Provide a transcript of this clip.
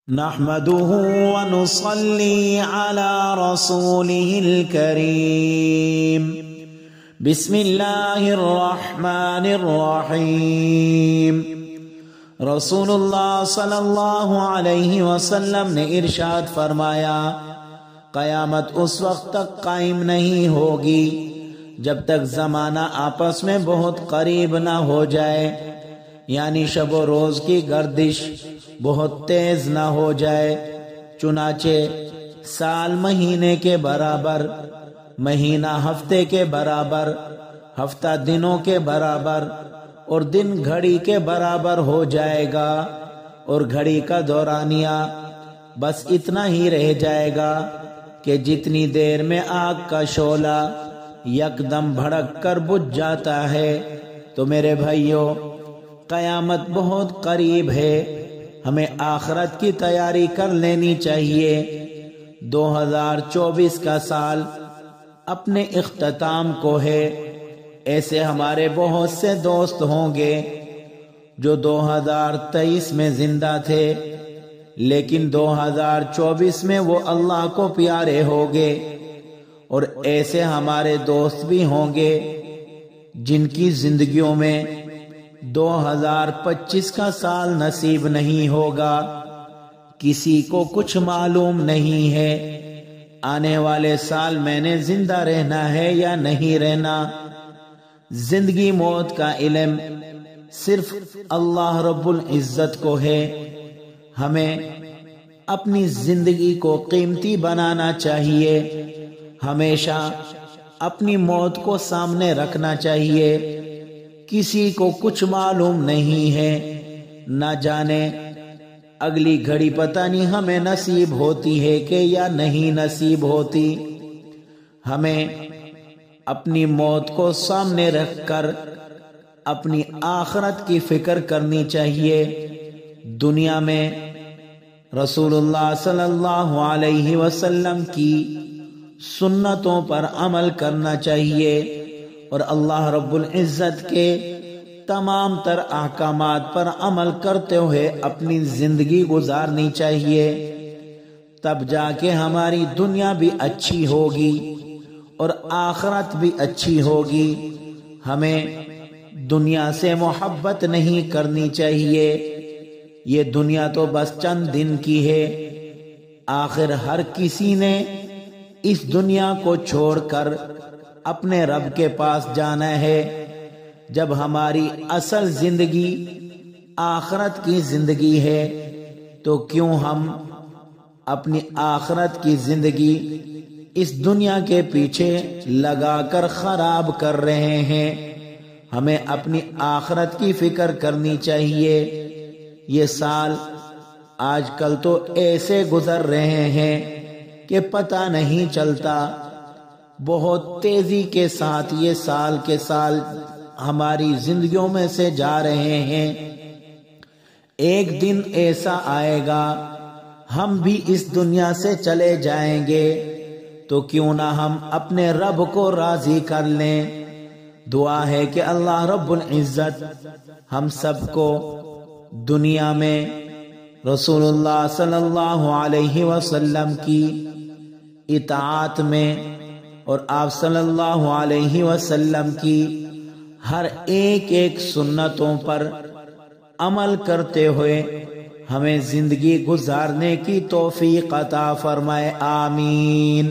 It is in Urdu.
نحمده ونصلي على رسوله الكريم بسم الله الرحمن الرحیم۔ رسول اللہ صلی اللہ علیہ وسلم نے ارشاد فرمایا، قیامت اس وقت تک قائم نہیں ہوگی جب تک زمانہ آپس میں بہت قریب نہ ہو جائے، یعنی شب و روز کی گردش بہت تیز نہ ہو جائے۔ چنانچہ سال مہینے کے برابر، مہینہ ہفتے کے برابر، ہفتہ دنوں کے برابر اور دن گھڑی کے برابر ہو جائے گا، اور گھڑی کا دورانیہ بس اتنا ہی رہ جائے گا کہ جتنی دیر میں آگ کا شعلہ یکدم بھڑک کر بجھ جاتا ہے۔ تو میرے بھائیوں، قیامت بہت قریب ہے، ہمیں آخرت کی تیاری کر لینی چاہیے۔ 2024 کا سال اپنے اختتام کو ہے۔ ایسے ہمارے بہت سے دوست ہوں گے جو 2023 میں زندہ تھے، لیکن 2024 میں وہ اللہ کو پیارے ہو گے، اور ایسے ہمارے دوست بھی ہوں گے جن کی زندگیوں میں 2025 کا سال نصیب نہیں ہوگا۔ کسی کو کچھ معلوم نہیں ہے آنے والے سال میں نے زندہ رہنا ہے یا نہیں رہنا۔ زندگی موت کا علم صرف اللہ رب العزت کو ہے۔ ہمیں اپنی زندگی کو قیمتی بنانا چاہیے، ہمیشہ اپنی موت کو سامنے رکھنا چاہیے۔ کسی کو کچھ معلوم نہیں ہے، نہ جانے اگلی گھڑی پتہ نہیں ہمیں نصیب ہوتی ہے کہ یا نہیں نصیب ہوتی۔ ہمیں اپنی موت کو سامنے رکھ کر اپنی آخرت کی فکر کرنی چاہیے۔ دنیا میں رسول اللہ صلی اللہ علیہ وسلم کی سنتوں پر عمل کرنا چاہیے، اور اللہ رب العزت کے تمام تر احکامات پر عمل کرتے ہوئے اپنی زندگی گزارنی چاہیے۔ تب جا کے ہماری دنیا بھی اچھی ہوگی اور آخرت بھی اچھی ہوگی۔ ہمیں دنیا سے محبت نہیں کرنی چاہیے، یہ دنیا تو بس چند دن کی ہے۔ آخر ہر کسی نے اس دنیا کو چھوڑ کر اپنے رب کے پاس جانا ہے۔ جب ہماری اصل زندگی آخرت کی زندگی ہے، تو کیوں ہم اپنی آخرت کی زندگی اس دنیا کے پیچھے لگا کر خراب کر رہے ہیں؟ ہمیں اپنی آخرت کی فکر کرنی چاہیے۔ یہ سال آج کل تو ایسے گزر رہے ہیں کہ پتہ نہیں چلتا، بہت تیزی کے ساتھ یہ سال کے سال ہماری زندگیوں میں سے جا رہے ہیں۔ ایک دن ایسا آئے گا ہم بھی اس دنیا سے چلے جائیں گے، تو کیوں نہ ہم اپنے رب کو راضی کر لیں۔ دعا ہے کہ اللہ رب العزت ہم سب کو دنیا میں رسول اللہ صلی اللہ علیہ وسلم کی اطاعت میں اور آپ صلی اللہ علیہ وسلم کی ہر ایک سنتوں پر عمل کرتے ہوئے ہمیں زندگی گزارنے کی توفیق عطا فرمائے، آمین۔